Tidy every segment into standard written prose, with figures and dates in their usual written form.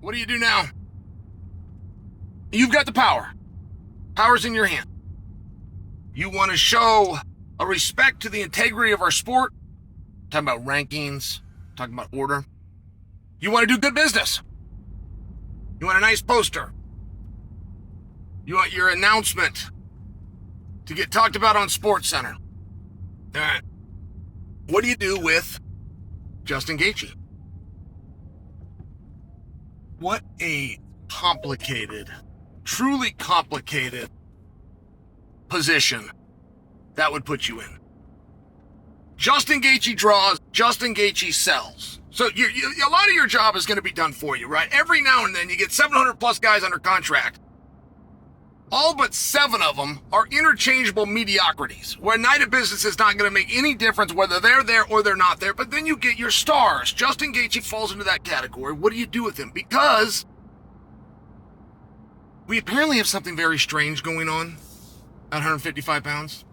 What do you do now? You've got the power. Power's in your hand. You want to show a respect to the integrity of our sport. Talking about rankings, talking about order. You want to do good business. You want a nice poster. You want your announcement to get talked about on SportsCenter. All right. What do you do with Justin Gaethje? What a complicated, truly complicated position that would put you in. Justin Gaethje draws, Justin Gaethje sells. So a lot of your job is going to be done for you, right? Every now and then you get 700 plus guys under contract. All but 7 of them are interchangeable mediocrities, where a night of business is not going to make any difference whether they're there or they're not there. But then you get your stars. Justin Gaethje falls into that category. What do you do with him? Because we apparently have something very strange going on at 155 pounds.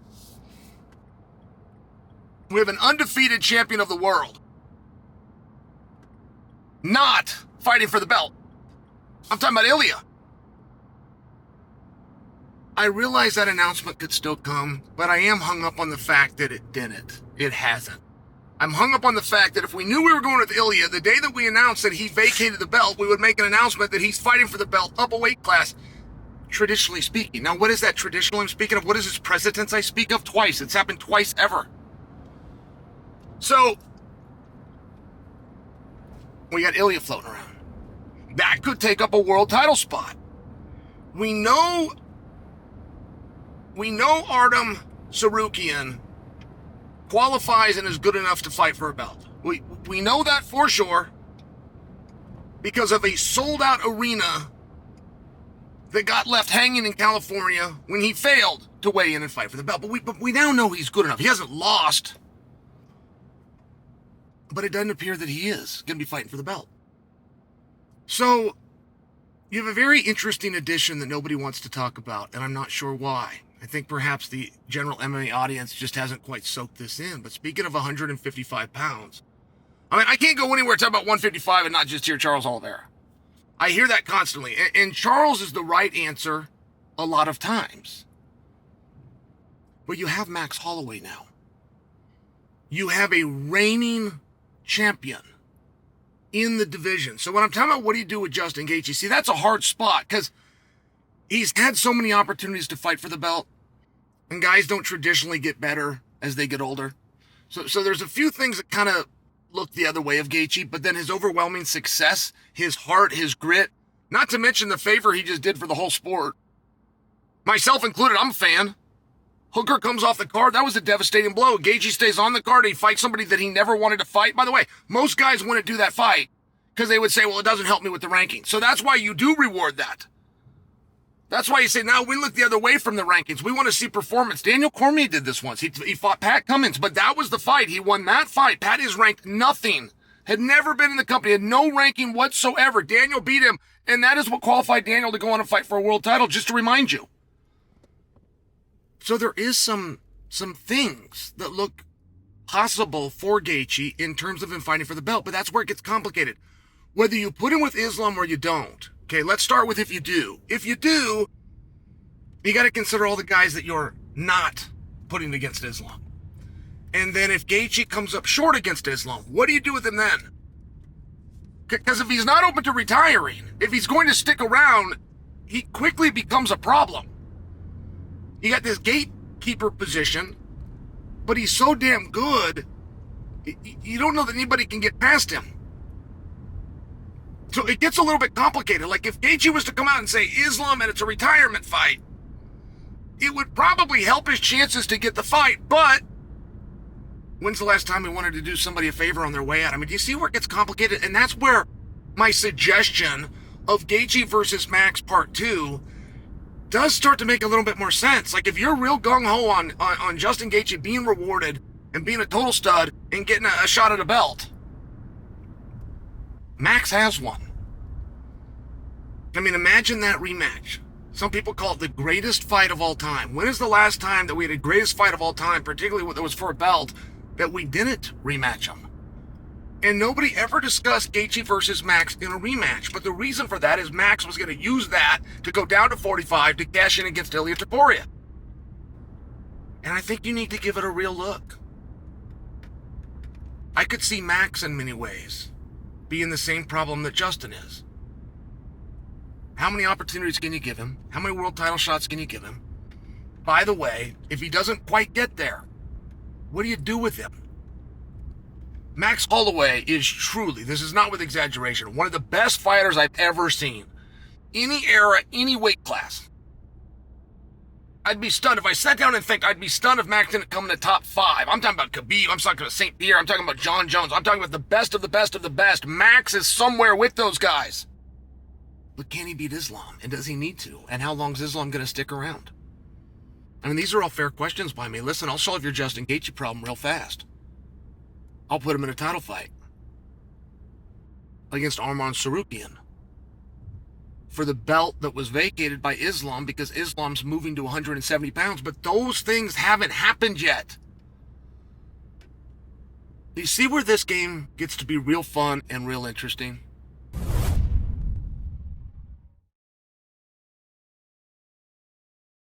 We have an undefeated champion of the world not fighting for the belt. I'm talking about Ilya. I realize that announcement could still come, but I am hung up on the fact that it didn't. It hasn't. I'm hung up on the fact that if we knew we were going with Ilya, the day that we announced that he vacated the belt, we would make an announcement that he's fighting for the belt up a weight class, traditionally speaking. Now, what is that traditional I'm speaking of? What is its precedence I speak of? Twice. It's happened twice ever. So, we got Ilya floating around. That could take up a world title spot. We know Artem Sarukian qualifies and is good enough to fight for a belt. We know that for sure because of a sold-out arena that got left hanging in California when he failed to weigh in and fight for the belt. But we now know he's good enough. He hasn't lost, but it doesn't appear that he is going to be fighting for the belt. So you have a very interesting addition that nobody wants to talk about, and I'm not sure why. I think perhaps the general MMA audience just hasn't quite soaked this in. But speaking of 155 pounds, I mean, I can't go anywhere talking about 155 and not just hear Charles Oliveira. I hear that constantly. And Charles is the right answer a lot of times. But you have Max Holloway now. You have a reigning champion in the division. So when I'm talking about what do you do with Justin Gaethje, see, that's a hard spot because he's had so many opportunities to fight for the belt, and guys don't traditionally get better as they get older. So there's a few things that kind of look the other way of Gaethje, but then his overwhelming success, his heart, his grit, not to mention the favor he just did for the whole sport. Myself included, I'm a fan. Hooker comes off the card. That was a devastating blow. Gaethje stays on the card. He fights somebody that he never wanted to fight. By the way, most guys wouldn't do that fight because they would say, well, it doesn't help me with the rankings. So that's why you do reward that. That's why you say, now we look the other way from the rankings. We want to see performance. Daniel Cormier did this once. He fought Pat Cummins, but that was the fight. He won that fight. Pat is ranked nothing. Had never been in the company. Had no ranking whatsoever. Daniel beat him, and that is what qualified Daniel to go on and fight for a world title, just to remind you. So there is some things that look possible for Gaethje in terms of him fighting for the belt, but that's where it gets complicated. Whether you put him with Islam or you don't. Okay, let's start with if you do. If you do, you got to consider all the guys that you're not putting against Islam. And then if Gaethje comes up short against Islam, what do you do with him then? Because if he's not open to retiring, if he's going to stick around, he quickly becomes a problem. You got this gatekeeper position, but he's so damn good, you don't know that anybody can get past him. So it gets a little bit complicated. Like if Gaethje was to come out and say Islam and it's a retirement fight, it would probably help his chances to get the fight, but when's the last time he wanted to do somebody a favor on their way out? I mean, do you see where it gets complicated? And that's where my suggestion of Gaethje versus Max Part 2 does start to make a little bit more sense. Like if you're real gung-ho on Justin Gaethje being rewarded and being a total stud and getting a shot at a belt, Max has one. I mean, imagine that rematch. Some people call it the greatest fight of all time. When is the last time that we had a greatest fight of all time, particularly when it was for a belt, that we didn't rematch him? And nobody ever discussed Gaethje versus Max in a rematch. But the reason for that is Max was going to use that to go down to 45 to cash in against Ilia Topuria. And I think you need to give it a real look. I could see Max in many ways being the same problem that Justin is. How many opportunities can you give him? How many world title shots can you give him? By the way, if he doesn't quite get there, what do you do with him? Max Holloway is truly, this is not with exaggeration, one of the best fighters I've ever seen. Any era, any weight class. I'd be stunned if I sat down and think, I'd be stunned if Max didn't come in the top 5. I'm talking about Khabib, I'm talking about St. Pierre, I'm talking about Jon Jones, I'm talking about the best of the best of the best. Max is somewhere with those guys. But can he beat Islam? And does he need to? And how long is Islam going to stick around? I mean, these are all fair questions by me. Listen, I'll solve your Justin Gaethje problem real fast. I'll put him in a title fight against Arman Sarukian for the belt that was vacated by Islam because Islam's moving to 170 pounds. But those things haven't happened yet. You see where this game gets to be real fun and real interesting?